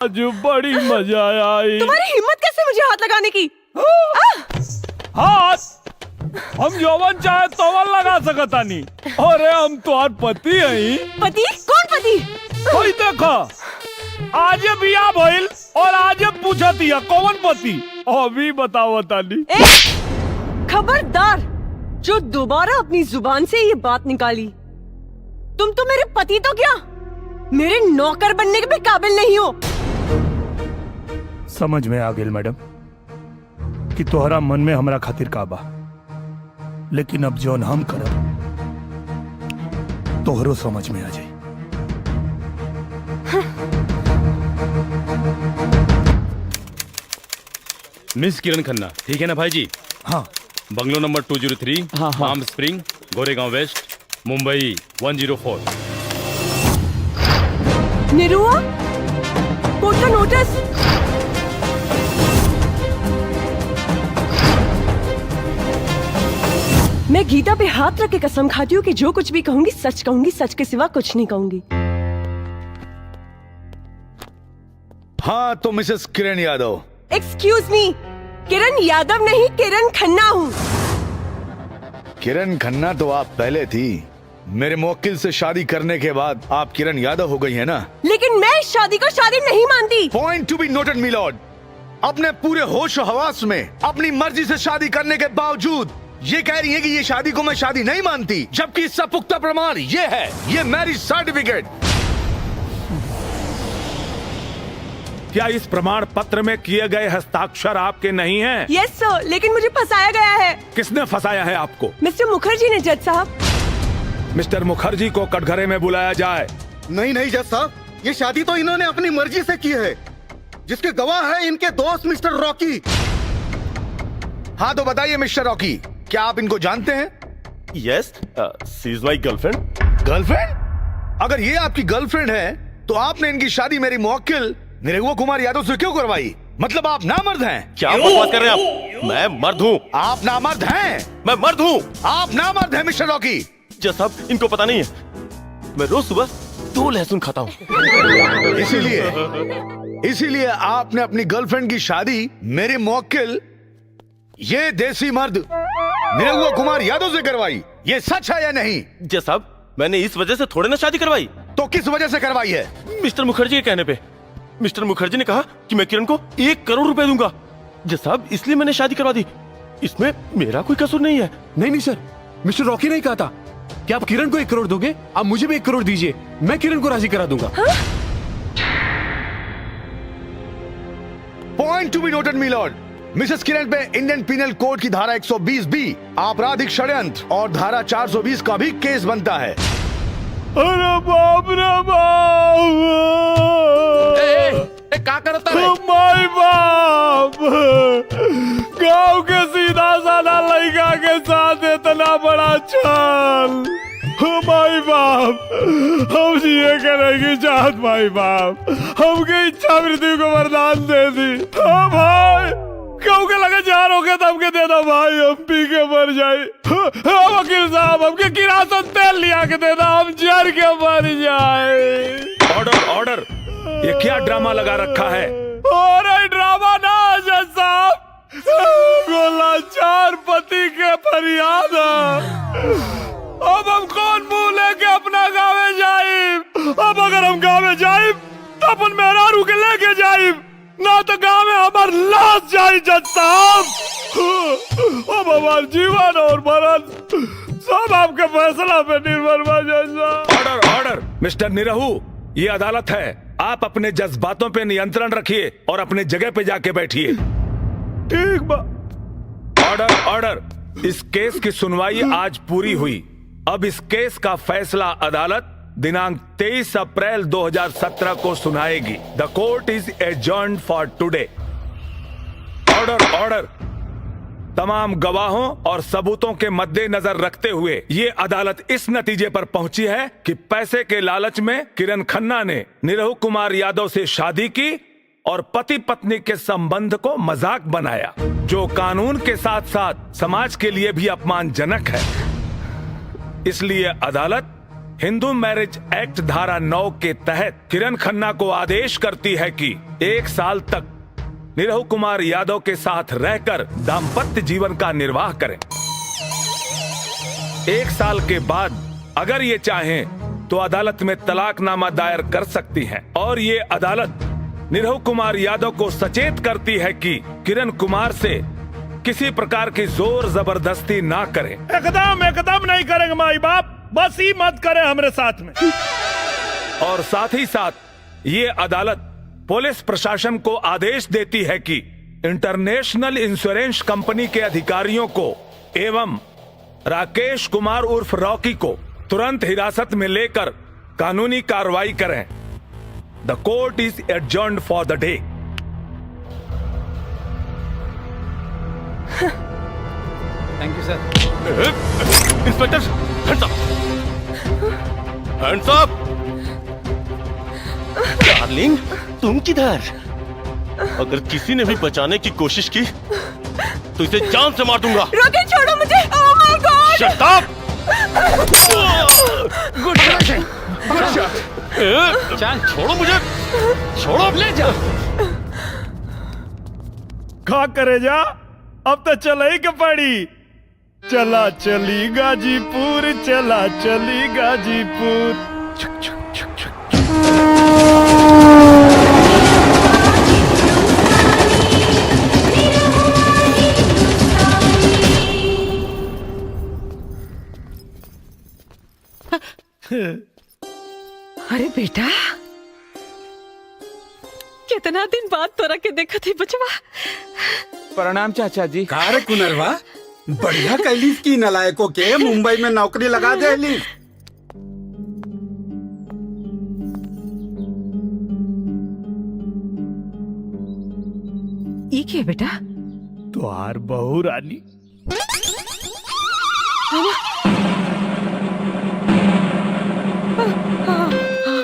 आज बड़ी मजा आई। तुम्हारी हिम्मत कैसे मुझे हाथ लगाने की? हाथ हम जौवन चाहे तोवन लगा सकता नहीं। अरे हम तुम्हार पति हैं। पति? कौन पति? कोई देखा आज बिया भइल और आज पूछती है कौन पति। अभी बताओ ताली। खबरदार जो दोबारा अपनी जुबान से ये बात निकाली। तुम तो मेरे पति तो क्या मेरे नौकर बनने के भी काबिल नहीं हो। समझ में आ गेल मैडम कि तोहरा मन में हमरा खातिर काबा, लेकिन अब जौन हम करब तोहरो समझ में आ जाए। मिस किरण खन्ना, ठीक है ना भाई जी? हाँ। Bungalow number 203, palm spring, Goregaon west, Mumbai 104। निरुआ, कोर्ट का नोटिस। मैं गीता पे हाथ रख के कसम खाती हूँ कि जो कुछ भी कहूंगी सच कहूंगी, सच के सिवा कुछ नहीं कहूंगी। हाँ तो Mrs Kiran Yadav. Excuse me, Kiran Yadav नहीं किरण खन्ना हूँ। किरण खन्ना तो आप पहले थी। मेरे मुवक्किल से शादी करने के बाद आप किरण यादव हो गई है ना? लेकिन मैं इस शादी को शादी नहीं मानती। Point to be noted me Lord. अपने पूरे होश और हवास में अपनी मर्जी से शादी करने के बावजूद ये कह रही है कि ये शादी को मैं शादी नहीं मानती, जबकि इसका पुख्ता प्रमाण ये है, ये मैरिज सर्टिफिकेट। क्या इस प्रमाण पत्र में किए गए हस्ताक्षर आपके नहीं हैं? यस सर, लेकिन मुझे फंसाया गया है। किसने फंसाया है आपको? मिस्टर मुखर्जी ने जज साहब। मिस्टर मुखर्जी को कटघरे में बुलाया जाए। नहीं नहीं जज साहब, ये शादी तो इन्होंने अपनी मर्जी से की है, जिसके गवाह है इनके दोस्त मिस्टर रॉकी। हाँ तो बताइए मिस्टर रॉकी, क्या आप इनको जानते हैं? Yes, she is my girlfriend. Girlfriend? अगर ये आपकी गर्लफ्रेंड है तो आपने इनकी शादी मेरी मुवक्किल निरहुआ कुमार यादव से क्यों करवाई? मतलब आप नामर्द हैं? क्या बकवास कर रहे हैं आप? मैं मर्द हूँ। आप नामर्द हैं? मैं मर्द हूँ। आप नामर्द हैं मिस्टर रॉकी। जज साहब, इनको पता नहीं है मैं रोज सुबह 2 लहसुन खाता हूँ। इसीलिए आपने अपनी गर्लफ्रेंड की शादी मेरे मुवक्किल ये देसी मर्द निरहुआ कुमार यादव से करवाई। ये सच है या नहीं? जज साहब, मैंने इस वजह से थोड़े ना शादी करवाई। तो किस वजह से करवाई है? मिस्टर मुखर्जी के कहने पे। मिस्टर मुखर्जी ने कहा कि मैं किरण को 1 करोड़ रुपए दूंगा। जज साहब, इसलिए मैंने शादी करवा दी। इसमें मेरा कोई कसूर नहीं है। नहीं नहीं सर, मिस्टर रॉकी ने कहा था कि आप किरण को 1 करोड़ दोगे, आप मुझे भी 1 करोड़ दीजिए, मैं किरण को राजी करा दूंगा। Point to be noted me lord. Mrs Kiran पे इंडियन पिनल कोड की धारा 120 बी आपराधिक षड्यंत्र और धारा 420 का भी केस बनता है। अरे बाप रे बाप! क्या करता है? माय बाप! गांव के सीधा साधा लड़का के साथ इतना बड़ा छल! माई बाप, हम जिए करेंगे चाहत माई बाप, हमके इच्छा मृत्यु को वरदान दे दी। हाँ भाई, क्यों के लगे जान हो गया तो हमके दे दो भाई, हम पी के मर जाए। हाँ वकील साहब, हमके किरासन तेल लिया के दे दो, हम जर के मर जाए। ऑर्डर ऑर्डर, ये क्या ड्रामा लगा रखा है? और ड्रामा ना जज साहब, लाचार पति के फरियाद। अब हम कौन मुंह लेके अपना गाँव जाए? अब अगर हम गाँव जाए तो अपन मेहरारू के लेके जाए, ना तो गाँव में हमार लाश जाए जज साहब। अब हमार जीवन और मरण सब आपके फैसला पे निर्भर बा जज साहब। ऑर्डर ऑर्डर, मिस्टर निरहू, ये अदालत है, आप अपने जज्बातों पे नियंत्रण रखिए और अपने जगह पे जाके बैठिए। ठीक बा। ऑर्डर ऑर्डर, इस केस की सुनवाई आज पूरी हुई। अब इस केस का फैसला अदालत दिनांक 23 अप्रैल 2017 को सुनाएगी। The court is adjourned for today. Order order, तमाम गवाहों और सबूतों के मद्देनजर रखते हुए ये अदालत इस नतीजे पर पहुंची है कि पैसे के लालच में किरण खन्ना ने निरहु कुमार यादव से शादी की और पति पत्नी के संबंध को मजाक बनाया, जो कानून के साथ साथ समाज के लिए भी अपमानजनक है। इसलिए अदालत हिंदू मैरिज एक्ट धारा 9 के तहत किरण खन्ना को आदेश करती है कि 1 साल तक निरहु कुमार यादव के साथ रहकर दाम्पत्य जीवन का निर्वाह करें। 1 साल के बाद अगर ये चाहें तो अदालत में तलाकनामा दायर कर सकती हैं और ये अदालत निरहु कुमार यादव को सचेत करती है कि किरण कुमार से किसी प्रकार की जोर जबरदस्ती ना करें। एकदम नहीं करेंगे माई बाप, बस ही मत करें हमारे साथ में। और साथ ही साथ ये अदालत पुलिस प्रशासन को आदेश देती है कि इंटरनेशनल इंश्योरेंस कंपनी के अधिकारियों को एवं राकेश कुमार उर्फ रॉकी को तुरंत हिरासत में लेकर कानूनी कार्रवाई करें। The court is adjourned for the day. Thank you sir. Inspector, hands up, hands up. Darling, तुम किधर? अगर किसी ने भी बचाने की कोशिश की तो इसे जान से मार दूंगा। रॉकी छोड़ो मुझे। Oh my God. Shut up. Good shot. चल छोड़ो मुझे, छोड़ो। ले जा। खा करे जा, अब तो चला ही कपड़ी। चला चली गाजीपुर, चला चली गाजीपुर। छक छक छक छक। अरे बेटा, कितना दिन बाद तोरा के देखा थी बचवा। प्रणाम चाचा जी। कार कुनरवा, बढ़िया कैलीफ की नलायकों के मुंबई में नौकरी लगा दे ली। ये क्या बेटा? तुहार बहू रानी।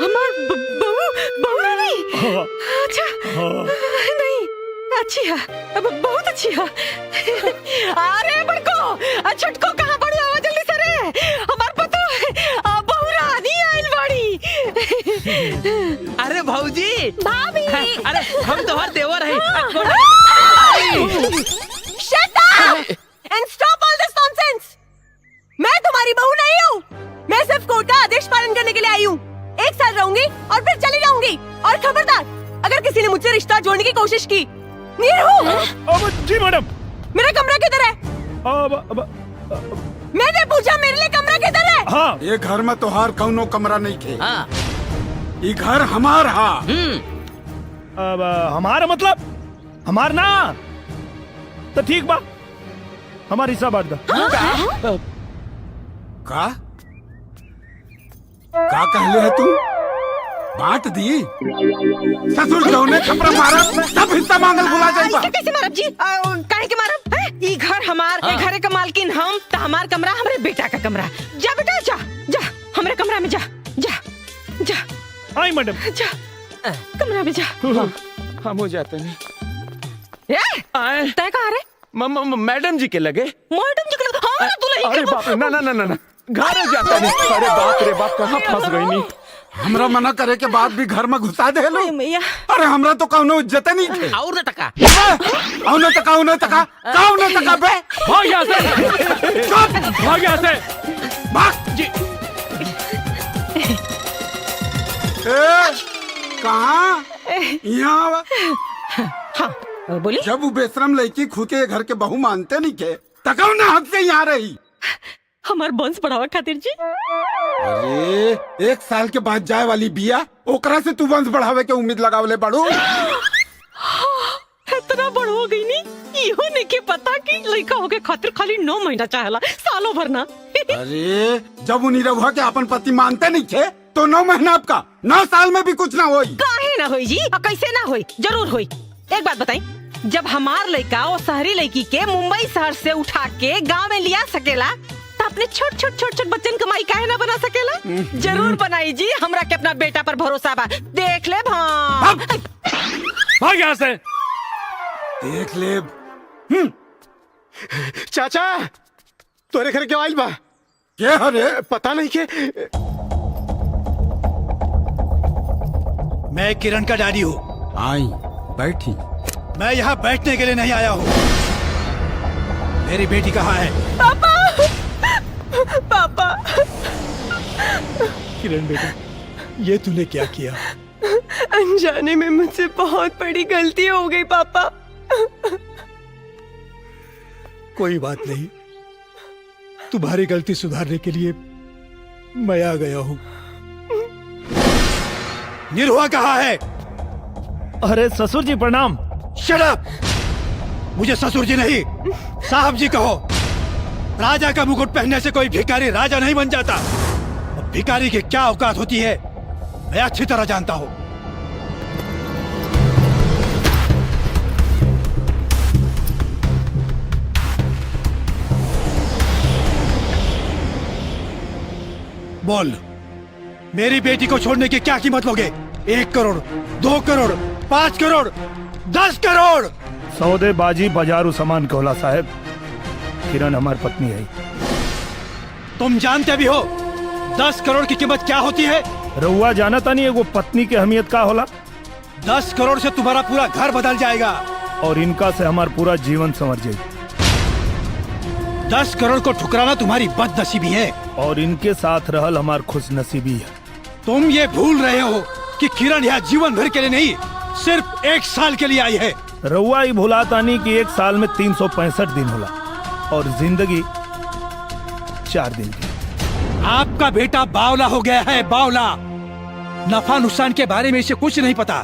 हमार बहू रानी। अच्छा नहीं, अच्छी है, बहुत अच्छी है। अरे बड़को छटको कहाँ बड़ी आवाज जल्दी से रे। हमार पतो बहू रानी आइल बाड़ी। अरे भौजी, भाभी। अरे हम तोहर देवर है। Shut up and stop all this nonsense. मैं तुम्हारी बहू नहीं हूँ। मैं सिर्फ कोर्ट का आदेश पालन करने के लिए आई हूँ। 1 साल रहूंगी और फिर चली जाऊंगी। और खबरदार, अगर किसी ने मुझसे रिश्ता जोड़ने की कोशिश की। नीरू। जी मैडम। मेरा कमरा किधर है? मैंने पूछा मेरे लिए कमरा किधर है? हाँ, ये घर में तोहार कौनो कमरा नहीं थे। हाँ। ये घर हमार हा। अब हमारा मतलब हमार ना, तो ठीक बा, हमारी हिस्सा बांट दो। का कहले है तू? बांट दी? ससुर जौने खपरा मारा सब हिस्सा मांगल भुला जाएगा। कैसे मारब जी? काहे के मारब? ये घर हमार, ये घर का मालकिन हम, तो हमार कमरा हमारे बेटा का कमरा। जा बेटा जा, जा हमारे कमरा में जा, जा जा। आई मैडम। जा कमरा में जा। हम हो जाते नहीं। ए, तय कहाँ रे? मैडम जी के लगे। मैडम जी के हाँ दुल्हन अरे बाप रे, ना ना ना ना ना, घर जाता नहीं। अरे बाप रे बाप, कहाँ फंस गई नहीं। हमरा मना करे के बाद भी घर में घुसा दे लो। मैया। अरे हमरा तो कौनो इज्जत नहीं थे। और न टका। औने तका बे। भाग यहाँ से, भाग यहाँ से, भाग जी। कहाँ? यहाँ हाँ बोली। जब वो बेशरम लड़की खुद के घर के बहू मानते नहीं के, तकाऊ ना हक से यहाँ रही। हमार वंश बढ़ावा खातिर जी। अरे 1 साल के बाद जाए वाली बिया, ओकरा से तू वंश बढ़ावे के उम्मीद लगावले बड़ू। इतना बड़ हो गई नी, इहो नहीं के पता कि लड़का होके खातिर खाली 9 महीना चाहेला, सालों भर ना। अरे जब उन्हीं रहुआ के अपन पति मानते नहीं थे, तो 9 महीना आपका 9 साल में भी कुछ ना होई। काहे ना होई जी? और कैसे ना होई? जरूर होई। एक बात बताई, जब हमार लड़का और शहरी लड़की के मुंबई शहर से उठा के गांव में लिया सकेला, तो अपने छोट छोट बच्चन कमाई काहे ना बना सकेला? जरूर बनाई जी, हमरा के अपना बेटा पर भरोसा बा। देख ले भाग यहाँ से। देख ले। चाचा, तोरे घर क्यों आइल बा? क्या रे? पता नहीं के मैं किरण का डैडी हूँ। आई बैठी। मैं यहाँ बैठने के लिए नहीं आया हूँ। मेरी बेटी कहाँ है? पापा किरण बेटा, ये तूने क्या किया? अनजाने में मुझसे बहुत बड़ी गलती हो गई पापा। कोई बात नहीं, तुम्हारी गलती सुधारने के लिए मैं आ गया हूँ। निरुआ कहाँ है? अरे ससुर जी प्रणाम। Shut up! मुझे ससुर जी नहीं, साहब जी कहो। राजा का मुकुट पहनने से कोई भिखारी राजा नहीं बन जाता। और भिखारी की क्या औकात होती है मैं अच्छी तरह जानता हूँ। बोल, मेरी बेटी को छोड़ने की क्या कीमत लोगे? 1 करोड़, 2 करोड़, 5 करोड़, 10 करोड़? सौदेबाजी बाजारू सामान कहला साहब। किरण हमारी पत्नी है। तुम जानते भी हो 10 करोड़ की कीमत क्या होती है? रउआ जानता नहीं है वो पत्नी की अहमियत का होला। 10 करोड़ से तुम्हारा पूरा घर बदल जाएगा। और इनका से हमार पूरा जीवन संवर जाए। 10 करोड़ को ठुकराना तुम्हारी बदनसीबी है। और इनके साथ रहल हमार खुशनसीबी है। तुम ये भूल रहे हो कि किरण यहाँ जीवन भर के लिए नहीं, सिर्फ 1 साल के लिए आई है। रउआ ही भुलाता नहीं कि 1 साल में 365 दिन होला और जिंदगी 4 दिन की। आपका बेटा बावला हो गया है, बावला। नफा नुकसान के बारे में इसे कुछ नहीं पता।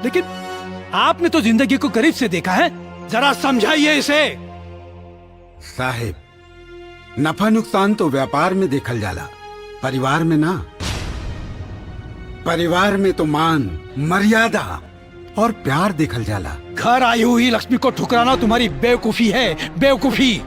लेकिन आपने तो जिंदगी को करीब से देखा है, जरा समझाइए इसे। साहेब, नफा नुकसान तो व्यापार में देखल जाला, परिवार में ना। परिवार में तो मान, मर्यादा और प्यार देखल जाला। घर आई हुई लक्ष्मी को ठुकराना तुम्हारी बेवकूफी है, बेवकूफी।